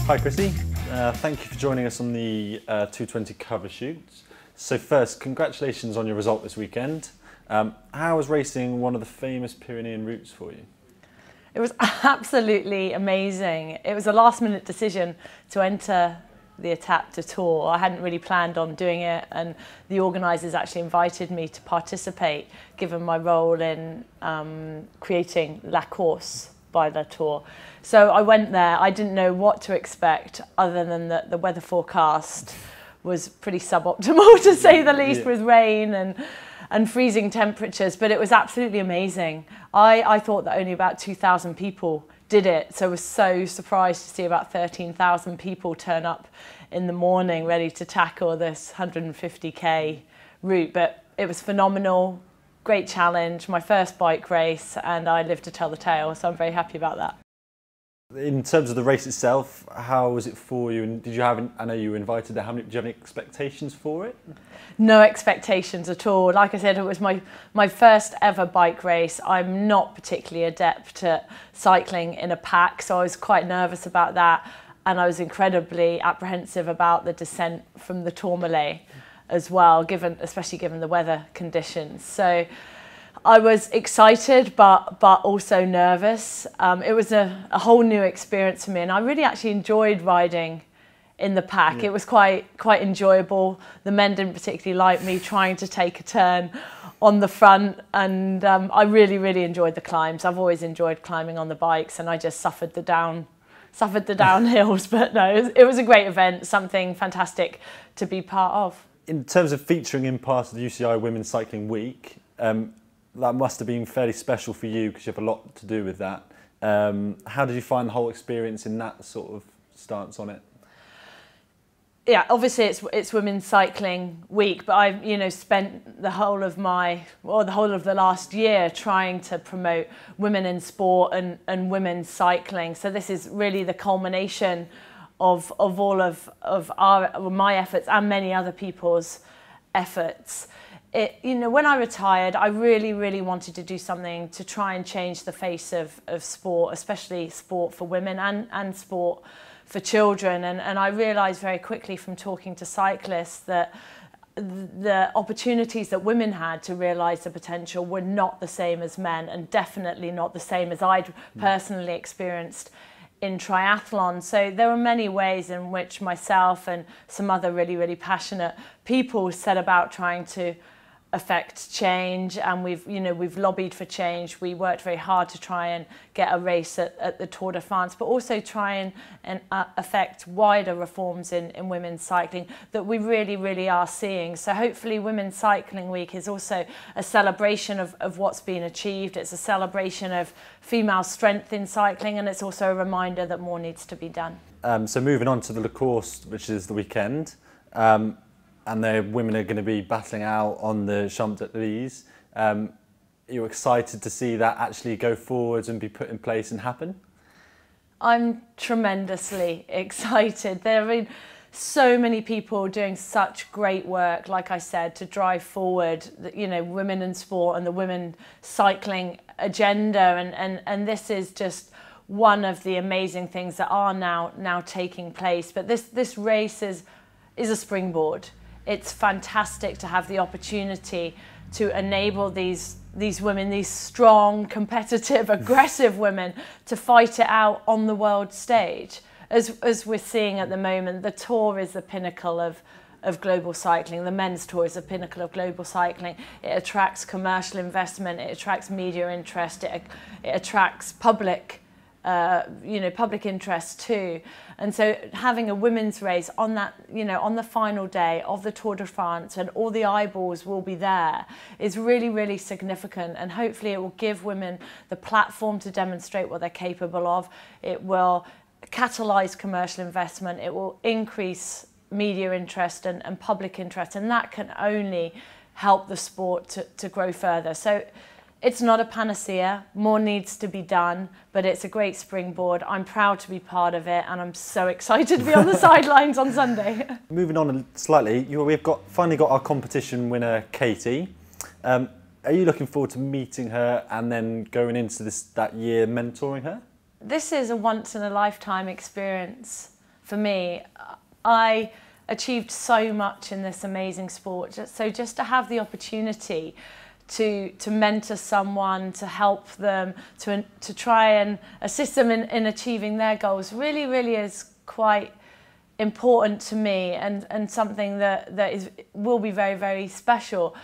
Hi Chrissie, thank you for joining us on the 220 Covershoot. So first, congratulations on your result this weekend. How was racing one of the famous Pyrenean routes for you? It was absolutely amazing. It was a last minute decision to enter the Étape de Tour. I hadn't really planned on doing it, and the organisers actually invited me to participate given my role in creating La Course by the Tour. So I went there. I didn't know what to expect other than that the weather forecast was pretty suboptimal to say the least, with rain and freezing temperatures, but it was absolutely amazing. I thought that only about 2,000 people did it, so I was so surprised to see about 13,000 people turn up in the morning ready to tackle this 150k route. But it was phenomenal, great challenge, my first bike race, and I lived to tell the tale, so I'm very happy about that. In terms of the race itself, how was it for you? And did you have, I know you were invited there, did you have any expectations for it? No expectations at all. Like I said, it was my first ever bike race. I'm not particularly adept at cycling in a pack, so I was quite nervous about that. And I was incredibly apprehensive about the descent from the Tourmalet as well, especially given the weather conditions. So I was excited, but also nervous. It was a whole new experience for me, and I really actually enjoyed riding in the pack. It was quite enjoyable. The men didn't particularly like me trying to take a turn on the front, and I really enjoyed the climbs. I've always enjoyed climbing on the bikes, and I just suffered the downhills. But no, it was a great event, something fantastic to be part of. In terms of featuring in part of the UCI Women's Cycling Week, that must have been fairly special for you because you have a lot to do with that. How did you find the whole experience in that sort of stance on it? Yeah, obviously it's Women's Cycling Week, but I've spent the whole of the last year trying to promote women in sport and women's cycling. So this is really the culmination of all of my efforts and many other people's efforts. When I retired, I really wanted to do something to try and change the face of sport, especially sport for women and sport for children. And I realised very quickly from talking to cyclists that the opportunities that women had to realise the potential were not the same as men, and definitely not the same as I'd personally experienced in triathlon. So there were many ways in which myself and some other really passionate people set about trying to affect change, and we've lobbied for change. We worked very hard to try and get a race at the Tour de France, but also try and affect wider reforms in women's cycling that we really are seeing. So hopefully Women's Cycling Week is also a celebration of what's been achieved. It's a celebration of female strength in cycling, and it's also a reminder that more needs to be done. So moving on to the La Course, which is the weekend, and the women are going to be battling out on the Champs-Élysées. You're excited to see that actually go forwards and be put in place and happen? I'm tremendously excited. There have been so many people doing such great work, like I said, to drive forward, women in sport and the women cycling agenda, and this is just one of the amazing things that are now taking place. But this race is a springboard. It's fantastic to have the opportunity to enable these women, these strong, competitive, aggressive women, to fight it out on the world stage. As we're seeing at the moment, the Tour is the pinnacle of global cycling. The men's Tour is the pinnacle of global cycling. It attracts commercial investment, it attracts media interest, it attracts public interest too. And so having a women's race on that, on the final day of the Tour de France, and all the eyeballs will be there, is really significant. And hopefully it will give women the platform to demonstrate what they're capable of. It will catalyse commercial investment. It will increase media interest and public interest. And that can only help the sport to grow further. So it's not a panacea, more needs to be done, but it's a great springboard. I'm proud to be part of it, and I'm so excited to be on the sidelines on Sunday. Moving on slightly, we've finally got our competition winner, Katie. Are you looking forward to meeting her and then going into that year mentoring her? This is a once-in-a-lifetime experience for me. I achieved so much in this amazing sport. So just to have the opportunity to mentor someone, to help them, to try and assist them in achieving their goals really is quite important to me, and something that will be very special.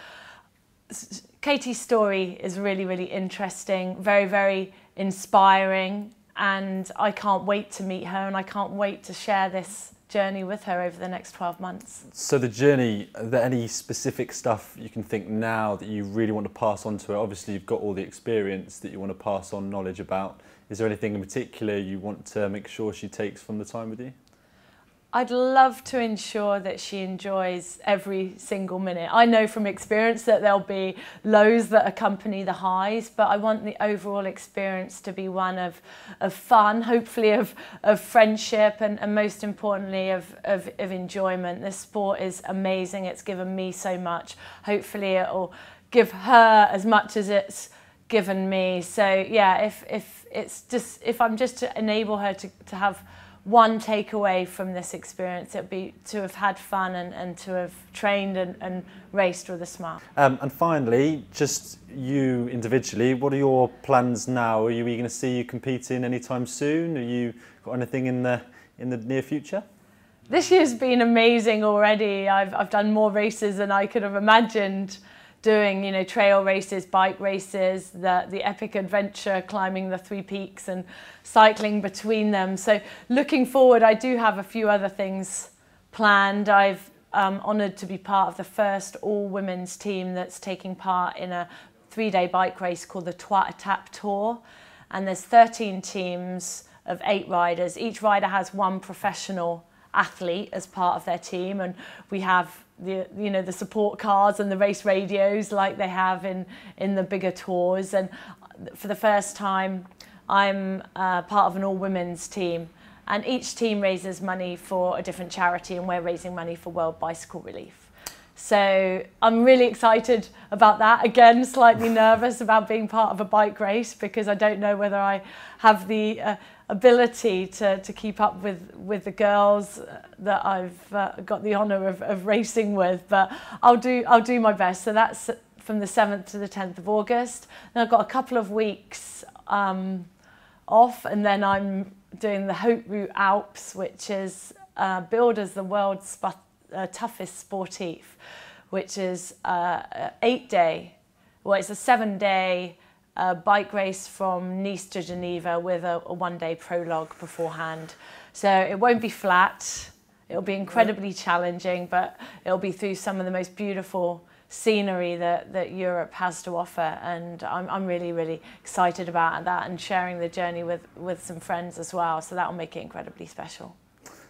Katie's story is really interesting, very inspiring, and I can't wait to meet her, and I can't wait to share this journey with her over the next 12 months. So the journey, are there any specific stuff you can think now that you really want to pass on to her? Obviously you've got all the experience that you want to pass on knowledge about. Is there anything in particular you want to make sure she takes from the time with you? I'd love to ensure that she enjoys every single minute. I know from experience that there'll be lows that accompany the highs, but I want the overall experience to be one of fun, hopefully of friendship, and most importantly of enjoyment. This sport is amazing. It's given me so much. Hopefully it'll give her as much as it's given me. So yeah, if I'm just to enable her to have one takeaway from this experience, it would be to have had fun and to have trained and raced with a smile. And finally, just you individually, what are your plans now? Are we going to see you competing anytime soon? Are you got anything in the near future? This year's been amazing already. I've done more races than I could have imagined doing, you know, trail races, bike races, the epic adventure, climbing the 3 peaks and cycling between them. So looking forward, I do have a few other things planned. I've honoured to be part of the first all-women's team that's taking part in a 3-day bike race called the Triathlon Tour. And there's 13 teams of 8 riders. Each rider has one professional athlete as part of their team, and we have the support cars and the race radios like they have in the bigger tours. And for the first time I'm part of an all-women's team, and each team raises money for a different charity, and we're raising money for World Bicycle Relief. So I'm really excited about that. Again, slightly nervous about being part of a bike race because I don't know whether I have the ability to keep up with the girls that I've got the honour of racing with, but I'll do my best. So that's from the 7th to the 10th of August. And I've got a couple of weeks off, and then I'm doing the Haute Route Alps, which is billed as the world's toughest sportif, which is a 7-day bike race from Nice to Geneva with a 1-day prologue beforehand. So it won't be flat, it'll be incredibly challenging, but it'll be through some of the most beautiful scenery that Europe has to offer, and I'm really excited about that, and sharing the journey with some friends as well, so that'll make it incredibly special.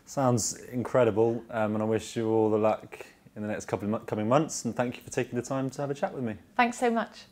Sounds incredible, and I wish you all the luck in the next couple of coming months, and thank you for taking the time to have a chat with me. Thanks so much.